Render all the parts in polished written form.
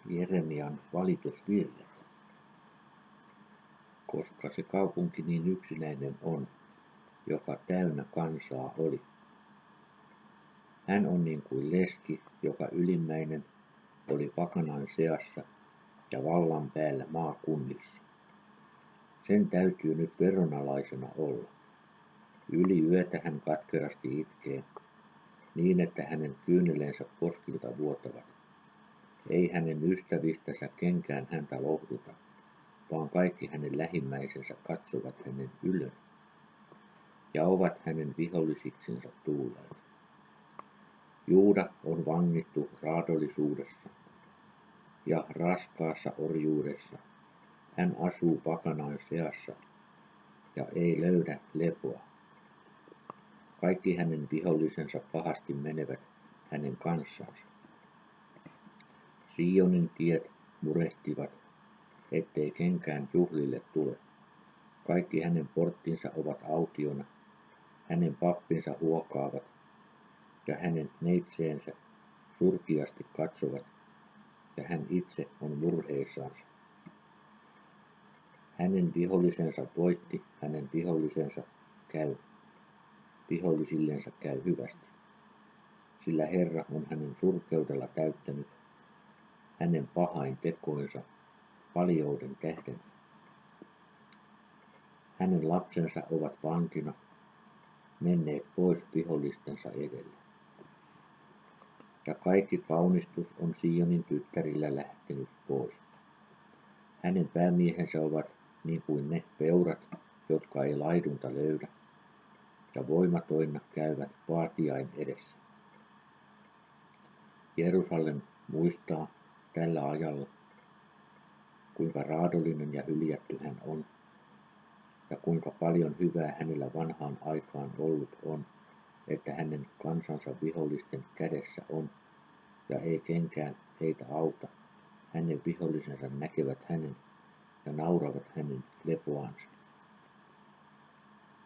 Jeremian valitusvirret. Koska se kaupunki niin yksinäinen on, joka täynnä kansaa oli. Hän on niin kuin leski, joka ylimmäinen oli pakanain seassa ja vallan päällä maakunnissa. Sen täytyy nyt veronalaisena olla. Yli yötä hän katkerasti itkee, niin että hänen kyyneleensä poskilta vuotavat. Ei hänen ystävistänsä kenkään häntä lohduta, vaan kaikki hänen lähimmäisensä katsovat hänen ylön ja ovat hänen vihollisiksensa tulleet. Juuda on vangittu raadollisuudessa ja raskaassa orjuudessa. Hän asuu pakanain seassa ja ei löydä lepoa. Kaikki hänen vihollisensa pahasti menevät hänen kanssansa. Sionin tiet murehtivat, ettei kenkään juhlille tule. Kaikki hänen porttinsa ovat autiona, hänen pappinsa huokaavat ja hänen neitseensä surkiasti katsovat, ja hän itse on murheissansa. Hänen vihollisensa voitti, hänen vihollisillensa käy hyvästi, sillä Herra on hänen surkeudella täyttänyt hänen pahain tekoinsa paljouden tähden. Hänen lapsensa ovat vankina, menneet pois vihollistensa edelle. Ja kaikki kaunistus on Sionin tyttärillä lähtenyt pois. Hänen päämiehensä ovat niin kuin ne peurat, jotka ei laidunta löydä, ja voimatoina käyvät vaatiain edessä. Jerusalem muistaa tällä ajalla, kuinka raadollinen ja hyljätty hän on, ja kuinka paljon hyvää hänellä vanhaan aikaan ollut on, että hänen kansansa vihollisten kädessä on, ja ei kenkään heitä auta. Hänen vihollisensa näkevät hänen ja nauravat hänen lepoansa.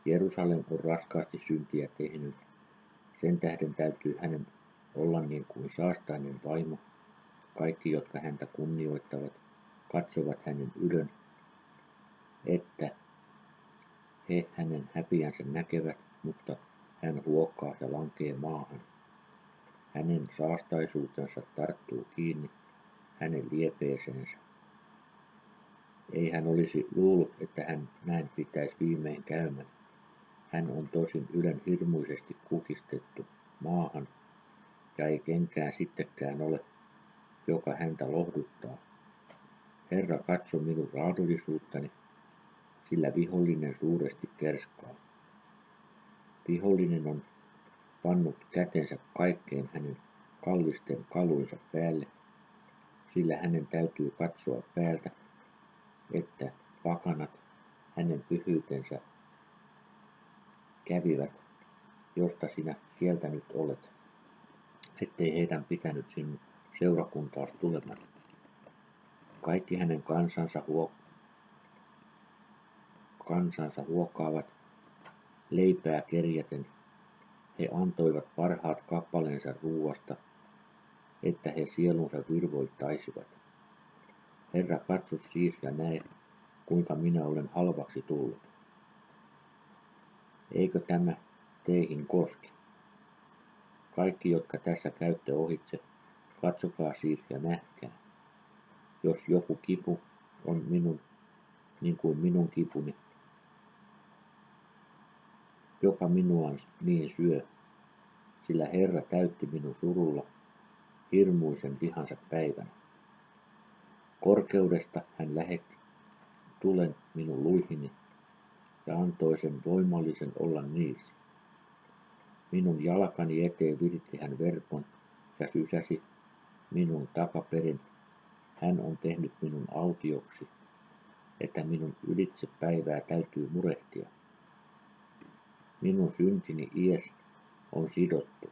Jerusalem on raskaasti syntiä tehnyt. Sen tähden täytyy hänen olla niin kuin saastainen vaimo. Kaikki, jotka häntä kunnioittavat, katsovat hänen ylön, että he hänen häpiänsä näkevät, mutta hän huokkaa ja lankee maahan. Hänen saastaisuutensa tarttuu kiinni hänen liepeeseensä. Ei hän olisi luullut, että hän näin pitäisi viimein käymän. Hän on tosin ylen hirmuisesti kukistettu maahan, ja ei kenkään sittenkään ole, joka häntä lohduttaa. Herra, katso minun raadollisuuttani, sillä vihollinen suuresti kerskaa. Vihollinen on pannut kätensä kaikkeen hänen kallisten kaluinsa päälle, sillä hänen täytyy katsoa päältä, että pakanat hänen pyhyytensä kävivät, josta sinä kieltänyt olet, ettei heidän pitänyt sinun seurakuntaas tulemaan. Kaikki hänen kansansa huokaavat leipää kerjäten. He antoivat parhaat kappaleensa ruuasta, että he sielunsa virvoittaisivat. Herra, katso siis ja näe, kuinka minä olen halvaksi tullut. Eikö tämä teihin koske? Kaikki, jotka tässä käytte ohitse, katsokaa siis ja nähkää. Jos joku kipu on minun, niin kuin minun kipuni, joka minua niin syö, sillä Herra täytti minun surulla hirmuisen vihansa päivänä. Korkeudesta hän lähetti tulen minun luihini ja antoi sen voimallisen olla niissä. Minun jalkani eteen viritti hän verkon ja sysäsi minun takaperin. Hän on tehnyt minun autioksi, että minun ylitse päivää täytyy murehtia. Minun syntini ies on sidottu.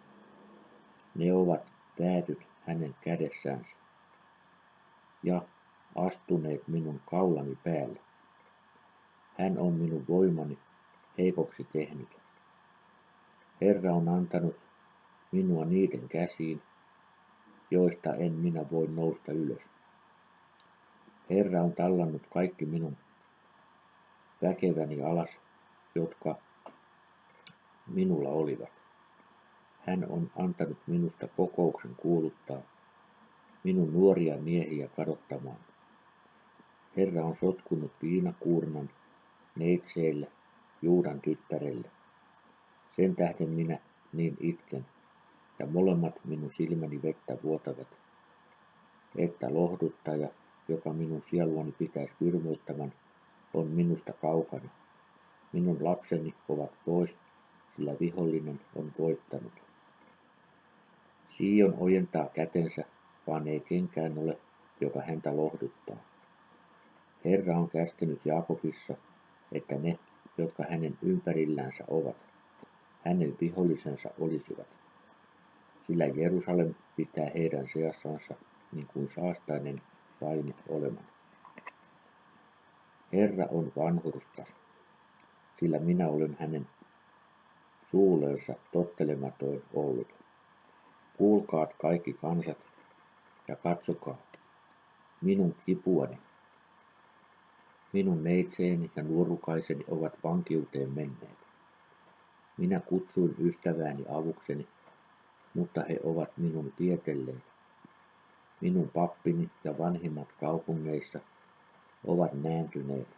Ne ovat päätyt hänen kädessänsä ja astuneet minun kaulani päälle. Hän on minun voimani heikoksi tehnyt. Herra on antanut minua niiden käsiin, joista en minä voi nousta ylös. Herra on tallannut kaikki minun väkeväni alas, jotka minulla olivat. Hän on antanut minusta kokouksen kuuluttaa minun nuoria miehiä kadottamaan. Herra on sotkunut viinakuurnan neitseelle, Juudan tyttärelle. Sen tähden minä niin itken, ja molemmat minun silmäni vettä vuotavat, että lohduttaja, joka minun sieluani pitäisi virvoittavan, on minusta kaukana. Minun lapseni ovat pois, sillä vihollinen on voittanut. Sion ojentaa kätensä, vaan ei kenkään ole, joka häntä lohduttaa. Herra on käskenyt Jaakobissa, että ne, jotka hänen ympärillänsä ovat, hänen vihollisensa olisivat. Sillä Jerusalem pitää heidän seassansa niin kuin saastainen vaimo oleman. Herra on vanhurskas, sillä minä olen hänen suuleensa tottelematoin ollut. Kuulkaat kaikki kansat ja katsokaa minun kipuani. Minun neitseeni ja nuorukaiseni ovat vankiuteen menneet. Minä kutsuin ystävääni avukseni, mutta he ovat minun vietelleet. Minun pappini ja vanhimmat kaupungeissa ovat nääntyneet,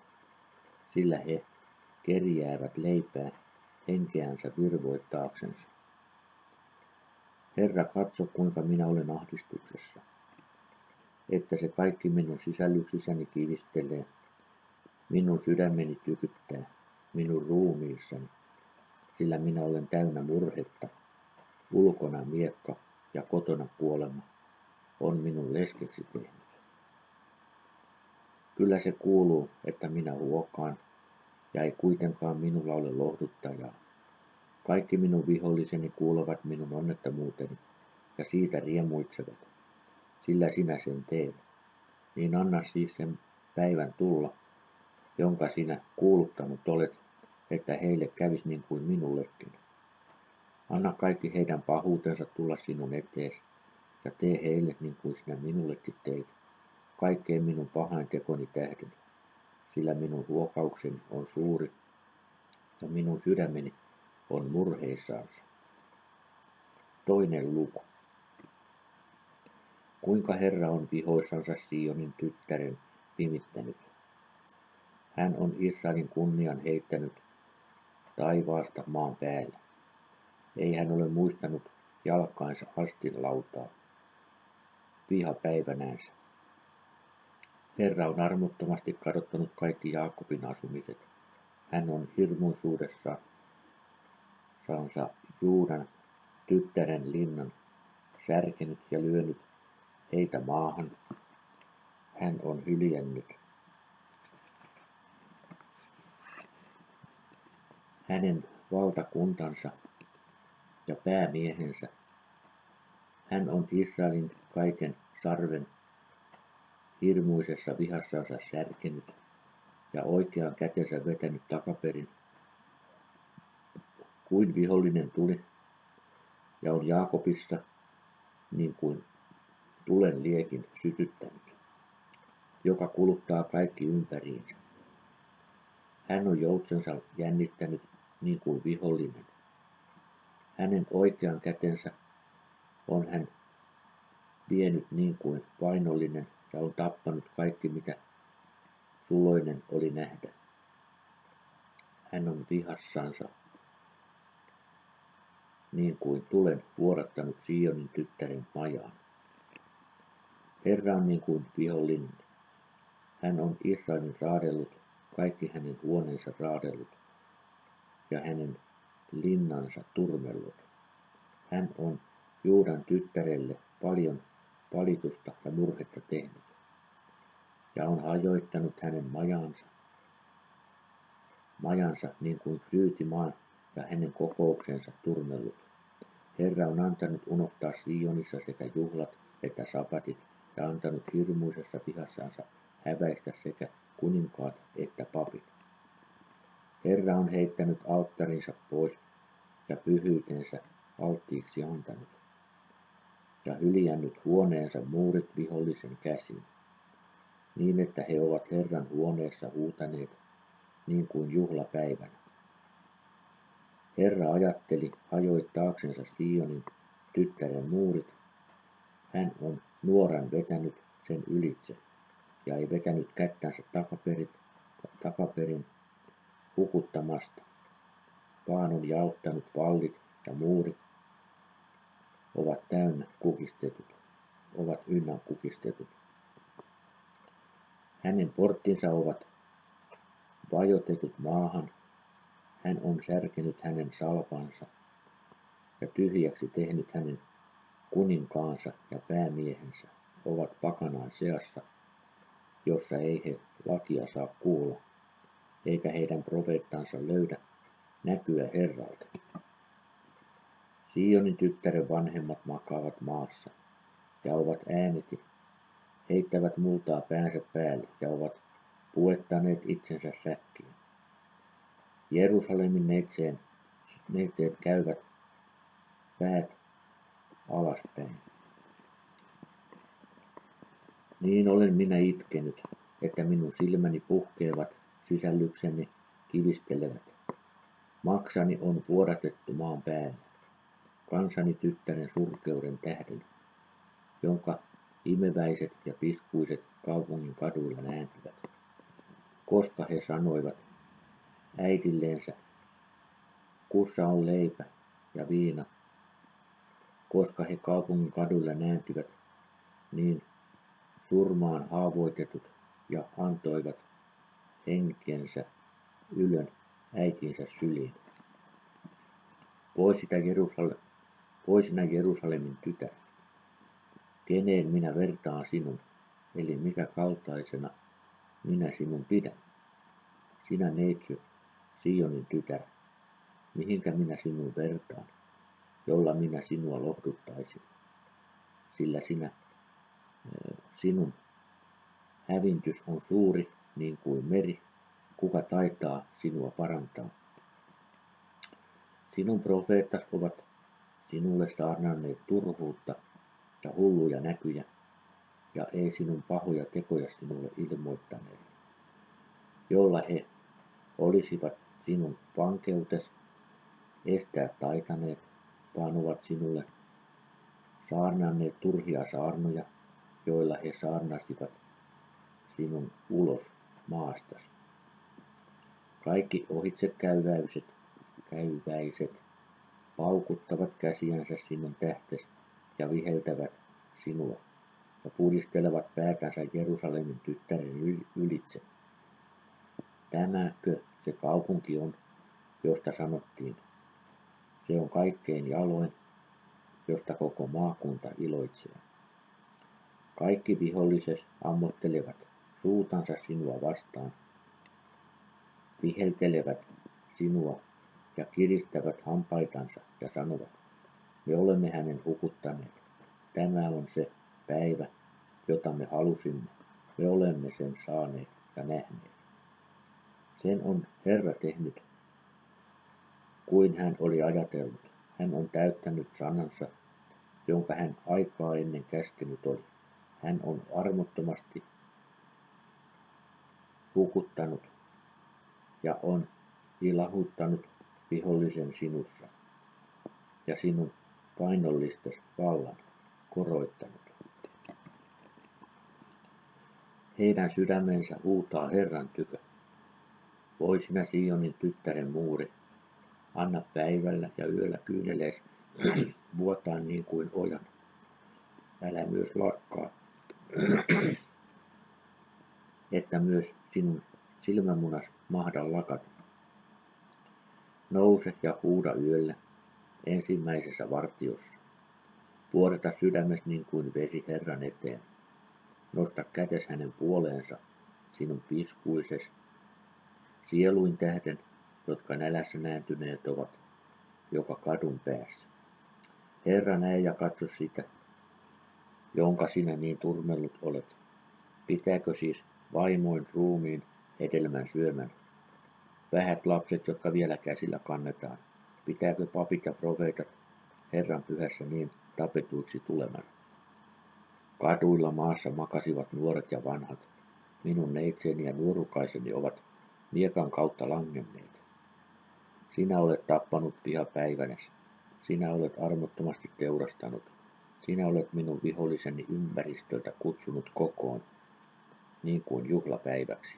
sillä he kerjäävät leipää henkeänsä virvoittaaksensa. Herra, katso, kuinka minä olen ahdistuksessa, että se kaikki minun sisällyksissäni kivistelee, minun sydämeni tykyttää, minun ruumiissani, sillä minä olen täynnä murhetta, ulkona miekka ja kotona kuolema on minun leskeksi tehnyt. Kyllä se kuuluu, että minä huokaan, ja ei kuitenkaan minulla ole lohduttajaa. Kaikki minun viholliseni kuulevat minun onnettomuuteni, ja siitä riemuitsevat, sillä sinä sen teet. Niin anna siis sen päivän tulla, jonka sinä kuuluttanut olet, että heille kävisi niin kuin minullekin. Anna kaikki heidän pahuutensa tulla sinun eteesi, ja tee heille niin kuin sinä minullekin teit, kaikkeen minun pahain tekoni tähden, sillä minun huokaukseni on suuri, ja minun sydämeni on murheissaansa. 2. luku. Kuinka Herra on vihoissansa Sionin tyttären pimittänyt. Hän on Israelin kunnian heittänyt taivaasta maan päälle. Ei hän ole muistanut jalkainsa astin lautaa vihapäivänänsä. Herra on armottomasti kadottanut kaikki Jaakobin asumiset. Hän on hirmuisuudessaan Juudan tyttären linnan särkenyt ja lyönyt heitä maahan. Hän on hyljännyt hänen valtakuntansa ja päämiehensä. Hän on Israelin kaiken sarven hirmuisessa vihassansa särkenyt ja oikean kätensä vetänyt takaperin, kuin vihollinen tuli, ja on Jaakobissa niin kuin tulen liekin sytyttänyt, joka kuluttaa kaikki ympäriinsä. Hän on joutsensa jännittänyt niin kuin vihollinen. Hänen oikean kätensä on hän vienyt niin kuin vainollinen ja on tappanut kaikki, mitä suloinen oli nähdä. Hän on vihassansa niin kuin tulen vuodattanut Sionin tyttären majaan. Herra on niin kuin vihollinen. Hän on Israelin raadellut, kaikki hänen huoneensa raadellut ja hänen linnansa turmellut. Hän on Juudan tyttärelle paljon valitusta ja murhetta tehnyt ja on hajoittanut hänen majansa niin kuin Kryytimaan ja hänen kokouksensa turmellut. Herra on antanut unohtaa Sionissa sekä juhlat että sapatit ja antanut hirmuisessa vihassansa häväistä sekä kuninkaat että papit. Herra on heittänyt alttarinsa pois ja pyhyytensä alttiiksi antanut ja hyljännyt huoneensa muurit vihollisen käsiin. niin että he ovat Herran huoneessa huutaneet niin kuin juhlapäivänä. Herra ajatteli ajoittaaksensa Sionin tyttären muurit. Hän on nuoran vetänyt sen ylitse ja ei vetänyt kättänsä takaperin hukuttamasta, vaan on jaottanut vallit ja muurit ovat ynnä kukistetut. Hänen porttinsa ovat vajotetut maahan. Hän on särkenyt hänen salpansa ja tyhjäksi tehnyt hänen kuninkaansa ja päämiehensä ovat pakanain seassa, jossa ei he lakia saa kuulla, eikä heidän profeettansa löydä näkyä Herralta. Sionin tyttären vanhemmat makaavat maassa ja ovat ääneti, heittävät multaa päänsä päälle ja ovat puettaneet itsensä säkkiin. Jerusalemin neitseet käyvät päät alaspäin. Niin olen minä itkenyt, että minun silmäni puhkeavat, sisällykseni kivistelevät. Maksani on vuodatettu maan päälle, kansani tyttären surkeuden tähden, jonka imeväiset ja piskuiset kaupungin kaduilla nääntyvät. Koska he sanoivat äidilleensä, kussa on leipä ja viina, koska he kaupungin kaduilla nääntyvät, niin surmaan haavoitetut ja antoivat henkensä ylön äitinsä syliin. Voi sinä Jerusalemin tytär, keneen minä vertaan sinun, eli mikä kaltaisena minä sinun pidän. Sinä neitsy, Sionin tytär, mihinkä minä sinun vertaan, jolla minä sinua lohduttaisin, sillä sinun hävintys on suuri niin kuin meri, kuka taitaa sinua parantaa. Sinun profeettas ovat sinulle saarnanneet turhuutta ja hulluja näkyjä, ja ei sinun pahoja tekoja sinulle ilmoittaneet, jolla he olisivat sinun vankeutes estää taitaneet, vaan ovat sinulle saarnanneet turhia saarnoja, joilla he saarnasivat sinun ulos maastasi. Kaikki ohitsekäyväiset paukuttavat käsiänsä sinun tähtes ja viheltävät sinua ja pudistelevat päätänsä Jerusalemin tyttären ylitse. Tämäkö se kaupunki on, josta sanottiin, se on kaikkein jaloin, josta koko maakunta iloitsee. Kaikki viholliset ammottelevat suutansa sinua vastaan, viheltelevät sinua ja kiristävät hampaitansa ja sanovat, me olemme hänen hukuttaneet. Tämä on se päivä, jota me halusimme. Me olemme sen saaneet ja nähneet. Sen on Herra tehnyt, kuin hän oli ajatellut. Hän on täyttänyt sanansa, jonka hän aikaa ennen käskenyt oli. Hän on armottomasti hukuttanut ja on ilahuttanut vihollisen sinussa ja sinun painollistes vallan koroittanut. Heidän sydämensä huutaa Herran tykö. Voi sinä Sionin tyttären muuri, anna päivällä ja yöllä kyynelees vuotaa niin kuin ojan. Älä myös lakkaa, että myös sinun silmämunas mahda lakata. Nouse ja huuda yöllä ensimmäisessä vartiossa. Vuodata sydämes niin kuin vesi Herran eteen. Nosta kätes hänen puoleensa sinun piskuises, sieluin tähden, jotka nälässä nääntyneet ovat joka kadun päässä. Herra, näe ja katso sitä, jonka sinä niin turmellut olet. Pitääkö siis vaimoin ruumiin hedelmän syömän? Vähät lapset, jotka vielä käsillä kannetaan. Pitääkö papit ja profeetat Herran pyhässä niin tapetuiksi tuleman? Kaduilla maassa makasivat nuoret ja vanhat. Minun neitseni ja nuorukaiseni ovat miekan kautta langenneet. Sinä olet tappanut vihapäivänäsi. Sinä olet armottomasti teurastanut. Sinä olet minun viholliseni ympäristöltä kutsunut kokoon, niin kuin juhlapäiväksi,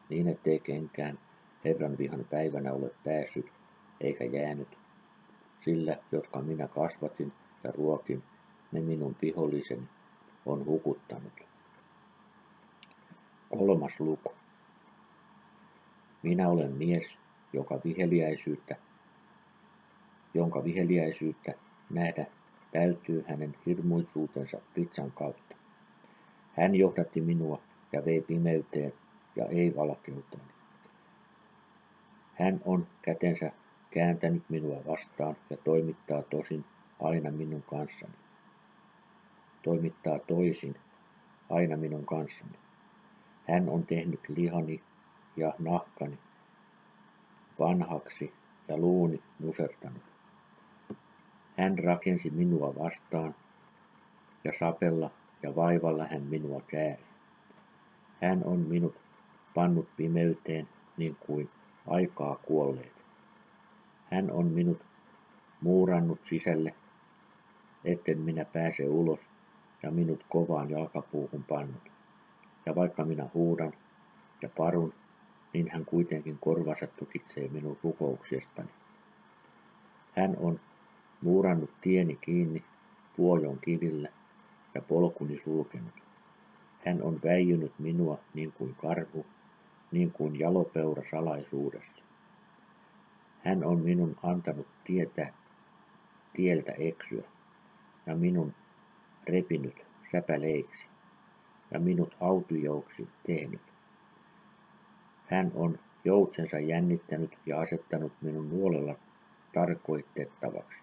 niin ettei kenkään Herran vihan päivänä ole päässyt eikä jäänyt, sillä jotka minä kasvatin ja ruokin, ne minun viholliseni on hukuttanut. 3. luku. Minä olen mies, jonka viheliäisyyttä nähdä täytyy hänen hirmuisuutensa vitsan kautta. Hän johdatti minua ja vei pimeyteen ja ei valkeuteen. Hän on kätensä kääntänyt minua vastaan ja toimittaa toisin aina minun kanssani. Hän on tehnyt lihani ja nahkani vanhaksi ja luuni musertanut. Hän rakensi minua vastaan ja sapella ja vaivalla hän minua kääri. Hän on minut pannut pimeyteen niin kuin aikaa kuolleet. Hän on minut muurannut sisälle, etten minä pääse ulos, ja minut kovaan jalkapuuhun pannut. Ja vaikka minä huudan ja parun, niin hän kuitenkin korvansa tukitsee minun rukouksestani. Hän on muurannut tieni kiinni puojon kivillä ja polkuni sulkenut. Hän on väijynyt minua niin kuin karhu, niin kuin jalopeura salaisuudessa. Hän on minun antanut tieltä eksyä, ja minun repinyt säpäleiksi, ja minut autujouksi tehnyt. Hän on joutsensa jännittänyt ja asettanut minun nuolella tarkoitettavaksi.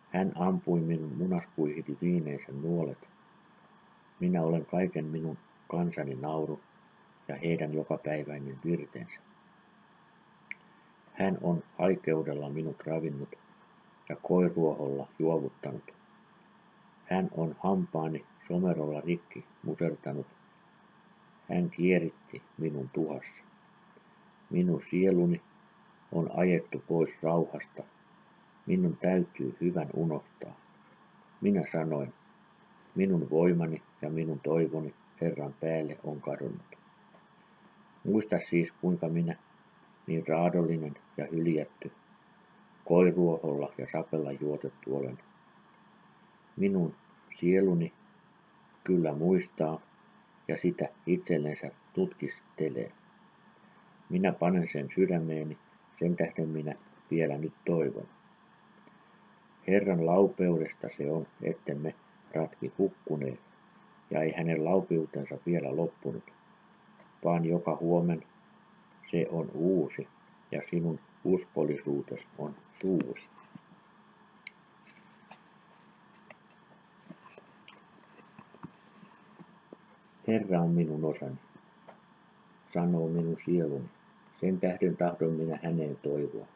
Hän ampui minun munaskuihini viimeisen nuolet. Minä olen kaiken minun kansani nauru ja heidän jokapäiväinen virtensä. Hän on haikeudella minut ravinnut ja koiruoholla juovuttanut. Hän on hampaani somerolla rikki musertanut. Hän kieritti minun tuhassa. Minun sieluni on ajettu pois rauhasta. Minun täytyy hyvän unohtaa. Minä sanoin, minun voimani ja minun toivoni Herran päälle on kadonnut. Muista siis, kuinka minä, niin raadollinen ja hyljätty, koiruoholla ja sapella juotettu olen. Minun sieluni kyllä muistaa ja sitä itsellensä tutkistelee. Minä panen sen sydämeeni, sen tähden minä vielä nyt toivon. Herran laupeudesta se on, ettemme ratki hukkuneet, ja ei hänen laupeutensa vielä loppunut, vaan joka huomen se on uusi, ja sinun uskollisuutesi on suuri. Herra on minun osani, sanoo minun sieluni, sen tähden tahdon minä häneen toivoa.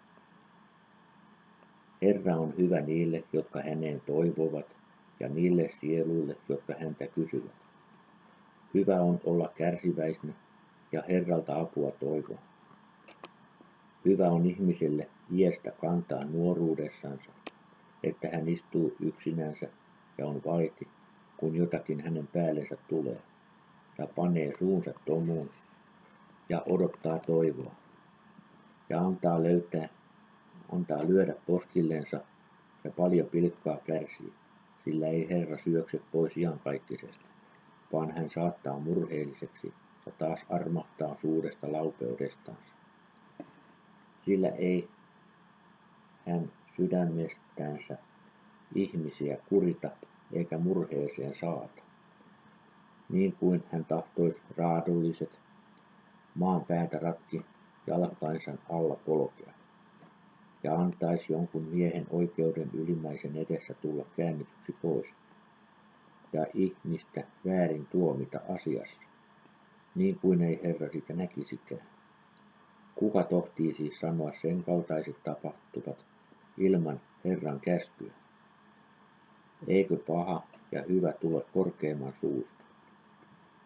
Herra on hyvä niille, jotka häneen toivovat, ja niille sieluille, jotka häntä kysyvät. Hyvä on olla kärsiväisnä ja Herralta apua toivoa. Hyvä on ihmiselle iästä kantaa nuoruudessansa, että hän istuu yksinänsä ja on vaiti, kun jotakin hänen päällensä tulee, ja panee suunsa tomuun ja odottaa toivoa, ja antaa lyödä poskillensa ja paljon pilkkaa kärsii, sillä ei Herra syökse pois iankaikkisesti, vaan hän saattaa murheelliseksi ja taas armahtaa suuresta laupeudestansa. Sillä ei hän sydämestänsä ihmisiä kurita eikä murheeseen saata, niin kuin hän tahtoisi raadolliset maan päätä ratki jalkainsa alla polkea, ja antaisi jonkun miehen oikeuden ylimmäisen edessä tulla käännetyksi pois, ja ihmistä väärin tuomita asiassa, niin kuin ei Herra sitä näkisikään. Kuka tohtii siis sanoa sen kaltaiset tapahtuvat ilman Herran käskyä? Eikö paha ja hyvä tule korkeimman suusta?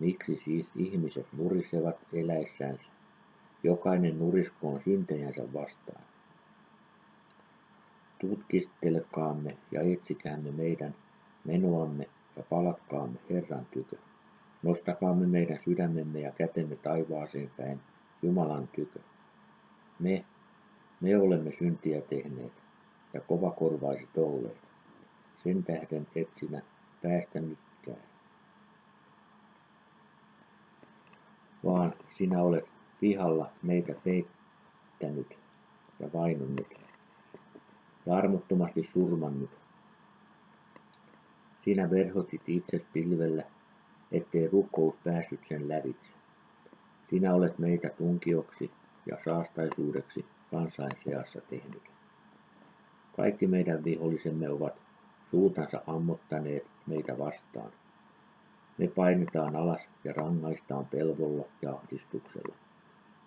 Miksi siis ihmiset nurisevat eläissänsä? Jokainen nuriskoon syntejänsä vastaan. Tutkistelkaamme ja etsikäämme meidän menoamme ja palatkaamme Herran tykö. Nostakaamme meidän sydämemme ja kätemme taivaaseen päin Jumalan tykö. Me olemme syntiä tehneet ja kovakorvaiset olleet. Sen tähden et sinä päästä nytkään, vaan sinä olet vihalla meitä peittänyt ja vainonnut ja armottomasti surmannut. Sinä verhotit itse pilvellä, ettei rukous päässyt sen lävitse. Sinä olet meitä tunkioksi ja saastaisuudeksi kansain seassa tehnyt. Kaikki meidän vihollisemme ovat suutansa ammottaneet meitä vastaan. Me painetaan alas ja rangaistaan pelvolla ja ahdistuksella.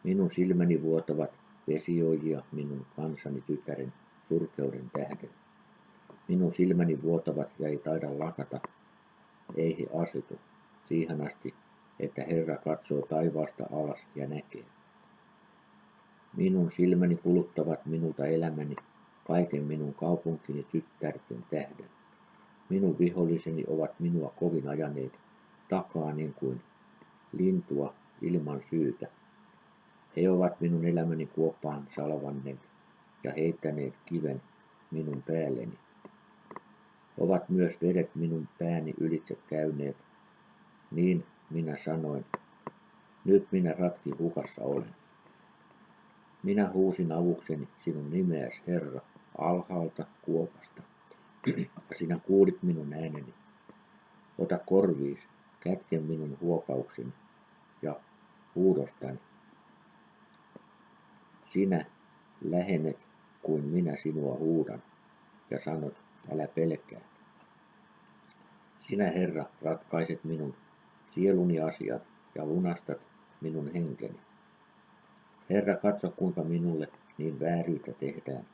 Minun silmäni vuotavat vesiojia minun kansani tytären surkeuden tähden. Minun silmäni vuotavat ja ei taida lakata, ei he asetu siihen asti, että Herra katsoo taivaasta alas ja näkee. Minun silmäni kuluttavat minulta elämäni, kaiken minun kaupunkini tyttärten tähden. Minun viholliseni ovat minua kovin ajaneet takaa niin kuin lintua ilman syytä. He ovat minun elämäni kuoppaan salvanneet ja heittäneet kiven minun päälleni. Ovat myös vedet minun pääni ylitse käyneet. Niin minä sanoin, nyt minä ratki hukassa olen. Minä huusin avukseni sinun nimeäsi, Herra, alhaalta kuopasta. Sinä kuulit minun ääneni. Ota korviis, kätke minun huokaukseni ja huudostani. Sinä lähenet kuin minä sinua huudan ja sanot, älä pelkää. Sinä, Herra, ratkaiset minun sieluni asian ja lunastat minun henkeni. Herra, katso kuinka minulle niin vääryyttä tehdään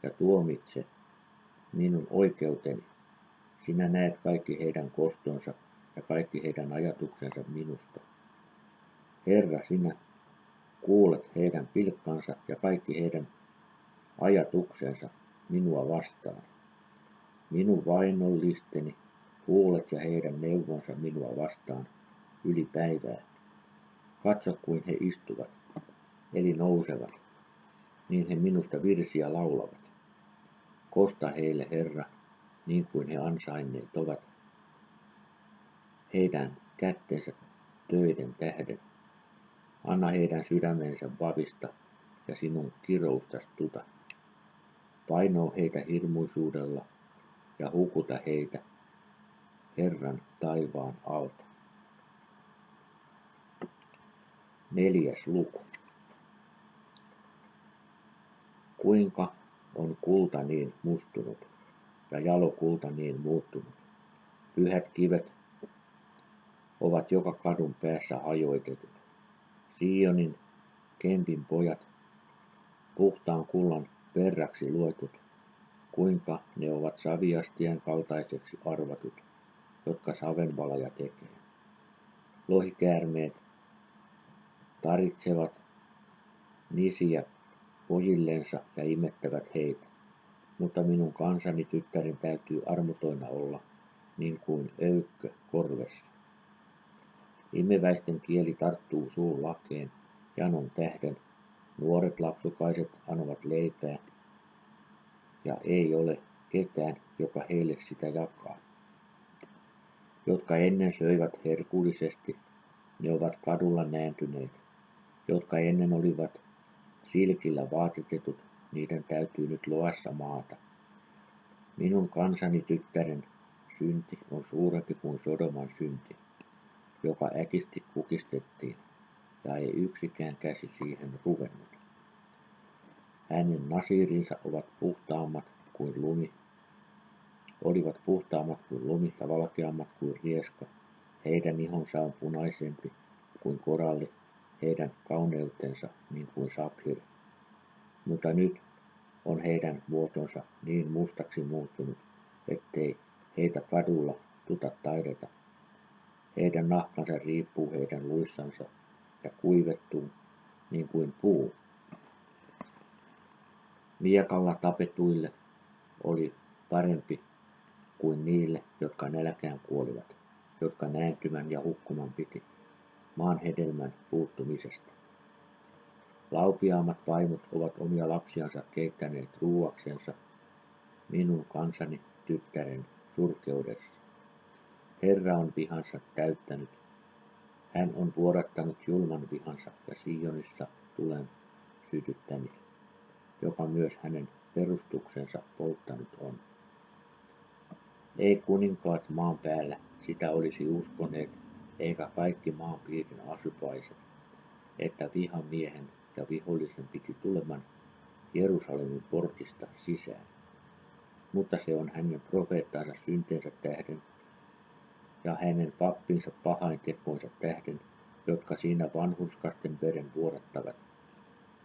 ja tuomitse minun oikeuteni. Sinä näet kaikki heidän kostonsa ja kaikki heidän ajatuksensa minusta. Herra, sinä kuulet heidän pilkkansa ja kaikki heidän ajatuksensa minua vastaan. Minun vainollisteni kuulet ja heidän neuvonsa minua vastaan yli päivää. Katso kuin he istuvat, eli nousevat, niin he minusta virsiä laulavat. Kosta heille, Herra, niin kuin he ansainneet ovat, heidän kättensä töiden tähden. Anna heidän sydämensä vavista ja sinun kiroustas tuta. Painoo heitä hirmuisuudella ja hukuta heitä Herran taivaan alta. 4. luku. Kuinka on kulta niin mustunut ja jalokulta niin muuttunut? Pyhät kivet ovat joka kadun päässä hajoitetut. Sionin Kempin pojat, puhtaan kullan verraksi luetut, kuinka ne ovat saviastien kaltaiseksi arvatut, jotka savenvalaja tekee. Lohikäärmeet taritsevat nisiä pojillensa ja imettävät heitä, mutta minun kansani tyttären täytyy armotoina olla, niin kuin öykkö korvessa. Imeväisten kieli tarttuu suun lakeen janon tähden, nuoret lapsukaiset anovat leipää, ja ei ole ketään, joka heille sitä jakaa. Jotka ennen söivät herkullisesti, ne ovat kadulla nääntyneet. Jotka ennen olivat silkillä vaatetetut, niiden täytyy nyt loassa maata. Minun kansani tyttären synti on suurempi kuin Sodoman synti, joka äkisti kukistettiin, ja ei yksikään käsi siihen ruvennut. Hänen nasiirinsa olivat puhtaammat kuin lumi ja valkeammat kuin rieska. Heidän ihonsa on punaisempi kuin koralli, heidän kauneutensa niin kuin saphir. Mutta nyt on heidän muotonsa niin mustaksi muuttunut, ettei heitä kadulla tuta taideta. Heidän nahkansa riippuu heidän luissansa ja kuivettuu niin kuin puu. Miekalla tapetuille oli parempi kuin niille, jotka nälkään kuolivat, jotka nääntymän ja hukkuman piti maan hedelmän puuttumisesta. Laupiaammat vaimot ovat omia lapsiansa keittäneet ruuaksensa minun kansani tyttären surkeudessa. Herra on vihansa täyttänyt. Hän on vuodattanut julman vihansa ja Sionissa tulen sytyttänyt, joka myös hänen perustuksensa polttanut on. Ei kuninkaat maan päällä sitä olisi uskoneet, eikä kaikki maan piirin asupaiset, että vihamiehen ja vihollisen piti tuleman Jerusalemin portista sisään. Mutta se on hänen profeettansa synteensä tähden ja hänen pappinsa pahaintekoinsa tähden, jotka siinä vanhurskasten veren vuodattavat.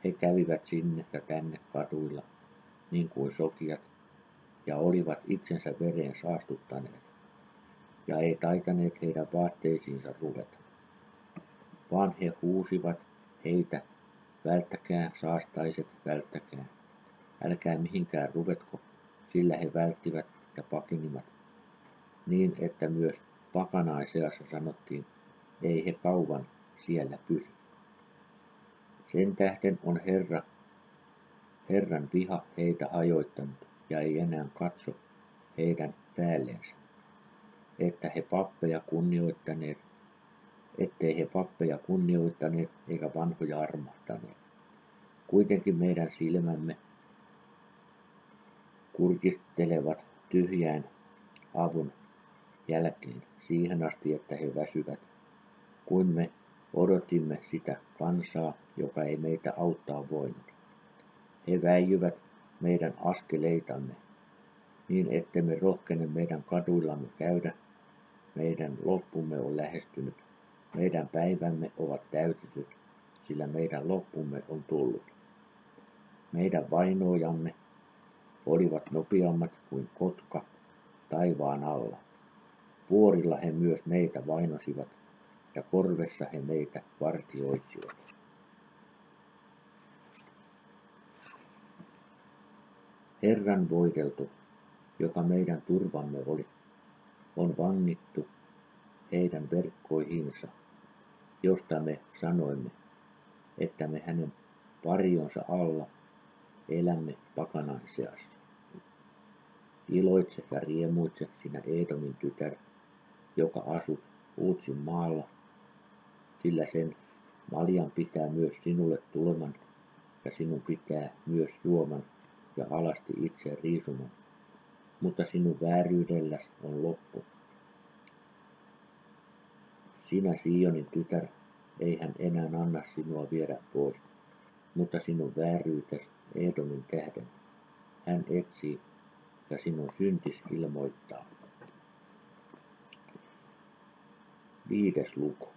He kävivät sinne ja tänne kaduilla, niin kuin sokiat, ja olivat itsensä vereen saastuttaneet, ja ei taitaneet heidän vaatteisiinsa ruveta. Vaan he huusivat heitä, välttäkää, saastaiset, välttäkää. Älkää mihinkään ruvetko, sillä he välttivät ja pakenivat, niin että myös pakanain seassa sanottiin, ei he kauan siellä pysy. Sen tähden on Herran viha heitä hajoittanut ja ei enää katso heidän päälleensä, ettei he pappeja kunnioittaneet eikä vanhoja armahtaneet. Kuitenkin meidän silmämme kurkistelevat tyhjään avun jälkeen siihen asti, että he väsyvät, kuin me odotimme sitä kansaa, joka ei meitä auttaa voinut. He väijyvät meidän askeleitamme, niin ettemme rohkene meidän kaduillamme käydä. Meidän loppumme on lähestynyt, meidän päivämme ovat täytetyt, sillä meidän loppumme on tullut. Meidän vainojamme olivat nopeammat kuin kotka taivaan alla. Vuorilla he myös meitä vainosivat, ja korvessa he meitä vartioitsivat. Herran voiteltu, joka meidän turvamme oli, on vangittu heidän verkkoihinsa, josta me sanoimme, että me hänen varjonsa alla elämme pakanain seassa. Iloitse ja riemuitse sinä Edomin tytär, joka asut Uutsin maalla, sillä sen maljan pitää myös sinulle tuleman, ja sinun pitää myös juoman ja alasti itse riisuman, mutta sinun vääryydelläsi on loppu. Sinä Sionin tytär, ei hän enää anna sinua viedä pois, mutta sinun vääryytes Edomin tähden hän etsii ja sinun syntis ilmoittaa. 5. luku.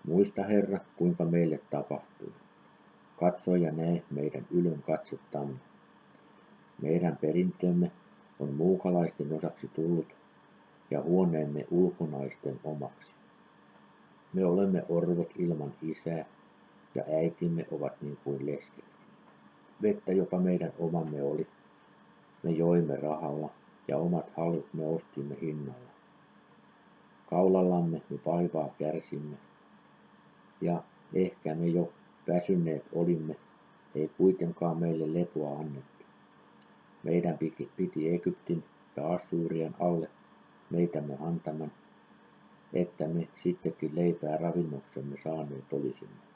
Muista, Herra, kuinka meille tapahtui. Katso ja näe meidän ylön katsettamme. Meidän perintömme on muukalaisten osaksi tullut ja huoneemme ulkonaisten omaksi. Me olemme orvot ilman isää ja äitimme ovat niin kuin lesket. Vettä, joka meidän omamme oli, me joimme rahalla ja omat halut me ostimme hinnalla. Kaulallamme me vaivaa kärsimme ja ehkä me jo väsyneet olimme, ei kuitenkaan meille lepoa annettu. Meidän piti Egyptin ja Assyrian alle meitämme antaman, että me sittenkin leipää ravinnoksemme saaneet olisimme.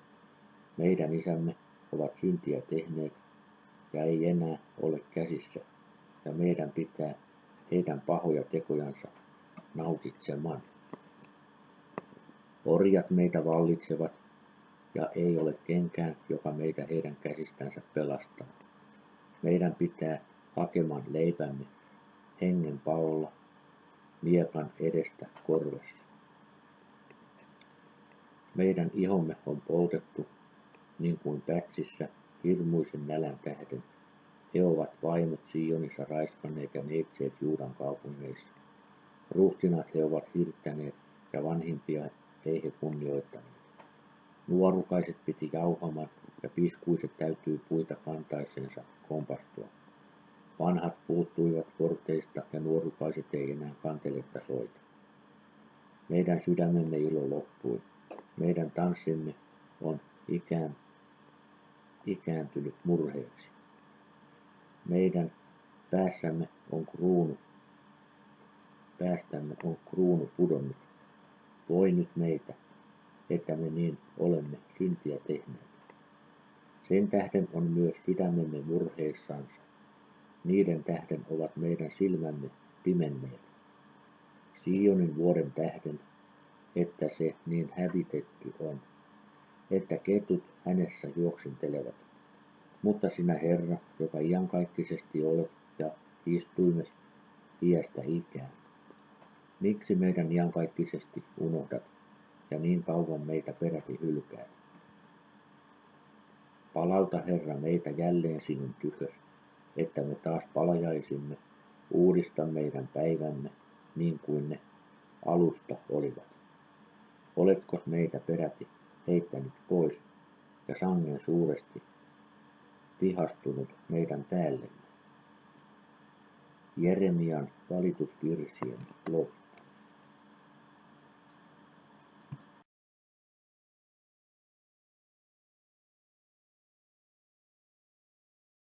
Meidän isämme ovat syntiä tehneet ja ei enää ole käsissä, ja meidän pitää heidän pahoja tekojansa nautitsemaan. Orjat meitä vallitsevat, ja ei ole kenkään, joka meitä heidän käsistänsä pelastaa. Meidän pitää hakemaan leipämme hengen paolla, miekan edestä korvessa. Meidän ihomme on poltettu niin kuin Pätsissä hirmuisen nälän tähden. He ovat vaimot Sionissa raiskanneet ja neitseet Juudan kaupungeissa. Ruhtinat he ovat hirttäneet ja vanhimpia ei he kunnioittaneet. Nuorukaiset piti jauhaman ja piskuiset täytyi puita kantaisensa kompastua. Vanhat puuttuivat porteista ja nuorukaiset ei enää kanteletta soita. Meidän sydämemme ilo loppui. Meidän tanssimme on ikääntynyt murheeksi. Meidän päästämme on kruunu pudonnut. Voi nyt meitä, että me niin olemme syntiä tehneet. Sen tähden on myös sydämemme murheissansa. Niiden tähden ovat meidän silmämme pimenneet. Sionin vuoden tähden, että se niin hävitetty on, että ketut hänessä juoksentelevat. Mutta sinä, Herra, joka iankaikkisesti olet ja istuimes iästä ikään, miksi meidän iankaikkisesti unohdat ja niin kauan meitä peräti hylkäät? Palauta, Herra, meitä jälleen sinun tykös, että me taas paljaisimme, uudista meidän päivämme niin kuin ne alusta olivat. Oletkos meitä peräti heittänyt pois ja sangen suuresti vihastunut meidän päällemme? Jeremian valitusvirsien loppu.